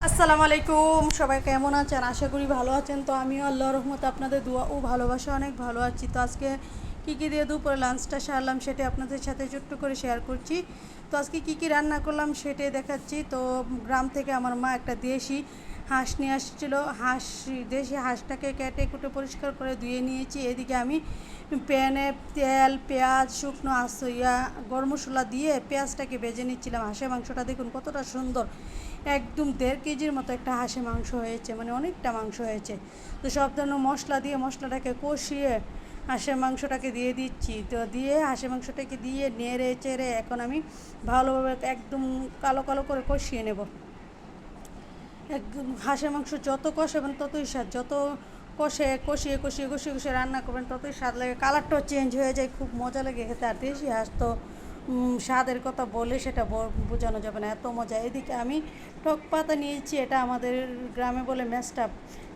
আসসালামু আলাইকুম, সবাই কেমন আছেন? আশা করি ভালো আছেন। তো আমিও আল্লাহর রহমতে আপনাদের দোয়া ও ভালোবাসা অনেক ভালো আছি। তো আজকে কী দিয়ে দুপুরে লাঞ্চটা সারলাম সেটা আপনাদের সাথে ছোট্ট করে শেয়ার করছি। তো আজকে কী রান্না করলাম সেটাই দেখাচ্ছি। তো গ্রাম থেকে আমার মা একটা দেশি হাঁস নিয়ে আসছিলো। দেশি হাঁসটাকে কেটে কুটে পরিষ্কার করে ধুয়ে নিয়েছি। এদিকে আমি প্যানে তেল, পেঁয়াজ, শুকনো গরম মশলা দিয়ে পেঁয়াজটাকে ভেজে নিচ্ছিলাম। হাঁসের মাংসটা দেখুন কতটা সুন্দর, একদম 1.5 কেজির মতো একটা হাঁসের মাংস হয়েছে, মানে অনেকটা মাংস হয়েছে। তো সব ধরনের মশলা দিয়ে মশলাটাকে কষিয়ে হাঁসের মাংসটাকে দিয়ে দিচ্ছি। তো দিয়ে হাঁসের মাংসটাকে দিয়ে নেড়ে চেড়ে এখন আমি ভালোভাবে একদম কালো কালো করে কষিয়ে নেব। একদম হাঁসের মাংস যত কষাবেন ততই স্বাদ, যত কষিয়ে রান্না করবেন ততই স্বাদ লাগে, কালারটাও চেঞ্জ হয়ে যায়, খুব মজা লাগে খেতে। আর দেশি হাঁস তো স্বাদের কথা বলে সেটা বোঝানো যাবে না, এত মজা। এদিকে আমি টক পাতা নিয়েছি, এটা আমাদের গ্রামে বলে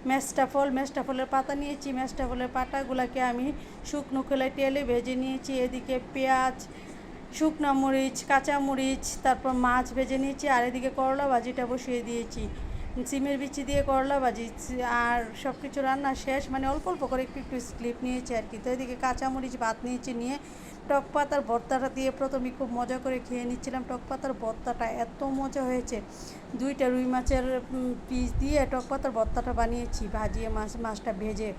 মেস্টাফলের পাতা নিয়েছি। মেস্টাফলের পাতাগুলোকে আমি শুকনো খোলায় তেলে ভেজে নিয়েছি। এদিকে পেঁয়াজ, শুকনো মরিচ, কাঁচা মরিচ, তারপর মাছ ভেজে নিয়েছি। আর এদিকে করলা ভাজিটা বসিয়ে দিয়েছি, সিমের বিচি দিয়ে করলা ভাজি। আর সব কিছু রান্না শেষ, মানে অল্প অল্প করে একটু একটু স্লিপ নিয়েছি আর কি। তো এদিকে কাঁচামরিচ ভাত নিয়েছি, নিয়ে টক পাতার ভর্তাটা দিয়ে প্রথমে খুব মজা করে খেয়ে নিচ্ছিলাম। টক পাতার ভর্তাটা এত মজা হয়েছে, 2টা রুই মাছের পিস দিয়ে টক পাতার ভর্তাটা বানিয়েছি, ভাজিয়ে মাছটা ভেজে।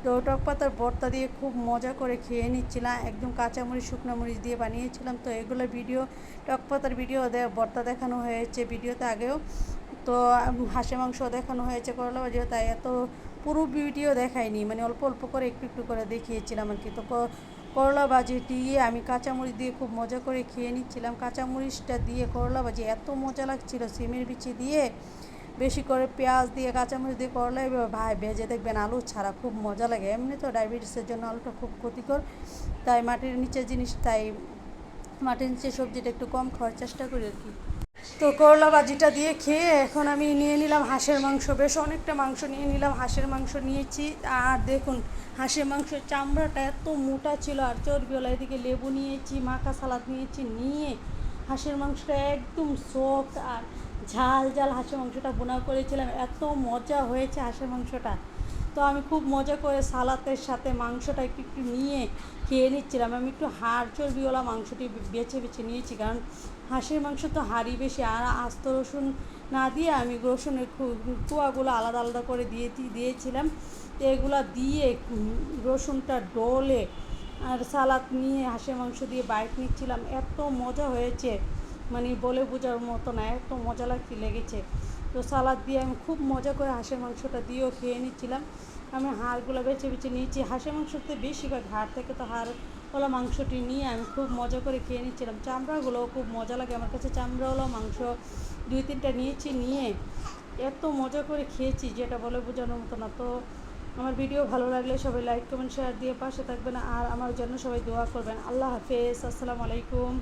তো টক পাতার ভর্তা দিয়ে খুব মজা করে খেয়ে নিচ্ছিলাম, একদম কাঁচামরিচ শুকনো মরিচ দিয়ে বানিয়েছিলাম। তো এগুলো ভিডিও, টক পাতার ভিডিও ভর্তা দেখানো হয়েছে ভিডিওতে আগেও। তো হাঁসের মাংস দেখানো হয়েছে, করলা ভাজিও তাই, এত পুরো ভিডিও দেখাইনি, মানে অল্প অল্প করে একটু একটু করে দেখিয়েছিলাম আর কি। তো করলা ভাজি দিয়ে আমি কাঁচামরিচ দিয়ে খুব মজা করে খেয়ে নিচ্ছিলাম। কাঁচামরিচটা দিয়ে করলা ভাজি এত মজা লাগছিল, সিমের বিচি দিয়ে বেশি করে পেঁয়াজ দিয়ে কাঁচামরিচ দিয়ে করলা এভাবে ভেজে দেখবেন, আলু ছাড়া খুব মজা লাগে। এমনি তো ডায়াবেটিসের জন্য আলুটা খুব ক্ষতিকর, তাই মাটির নিচের জিনিস, তাই মাটির নিচের সবজিটা একটু কম খাওয়ার চেষ্টা করি আর কি। তো করলা ভাজিটা দিয়ে খেয়ে এখন আমি নিয়ে নিলাম হাঁসের মাংস, বেশ অনেকটা মাংস নিয়ে নিলাম। হাঁসের মাংস নিয়েছি, আর দেখুন হাঁসের মাংসের চামড়াটা এত মোটা ছিল, আর চর্বিওলা। এদিকে লেবু নিয়েছি, মাখা সালাদ নিয়েছি, নিয়ে হাঁসের মাংসটা একদম সফট আর ঝাল ঝাল হাঁসের মাংসটা বোনা করেছিলাম, এত মজা হয়েছে হাঁসের মাংসটা। তো আমি খুব মজা করে সালাতের সাথে মাংসটা একটু একটু নিয়ে খেয়ে নিচ্ছিলাম। আমি একটু হাড় চর্বিওয়ালা মাংসটি বেছে বেছে নিয়েছি, কারণ হাঁসের মাংস তো হাড়ি বেশি। আর আস্ত রসুন না দিয়ে আমি রসুনের কুয়াগুলো আলাদা আলাদা করে দিয়েছিলাম। তো এগুলো দিয়ে রসুনটা ডলে আর সালাদ নিয়ে হাঁসের মাংস দিয়ে বাইট নিচ্ছিলাম, এত মজা হয়েছে, মানে বলে বোঝার মতো না, এত মজা লেগেছে। তো সালাদ দিয়ে আমি খুব মজা করে হাঁসের মাংসটা দিয়েও খেয়ে নিচ্ছিলাম। আমি হাড়গুলো বেছে বেছে নিয়েছি, হাঁসের মাংসতে বেশিরভাগ হাড় থেকে, তো হাড়ওয়ালা মাংসটি নিয়ে আমি খুব মজা করে খেয়ে নিচ্ছিলাম। চামড়াগুলোও খুব মজা লাগে আমার কাছে, চামড়াওয়ালা মাংস 2-3টা নিয়েছি, নিয়ে এত মজা করে খেয়েছি যেটা বলে বোঝানোর মতো না। তো আমার ভিডিও ভালো লাগলে সবাই লাইক কমেন্ট শেয়ার দিয়ে পাশে থাকবেন, আর আমার জন্য সবাই দোয়া করবেন। আল্লাহ হাফেজ, আসসালামু আলাইকুম।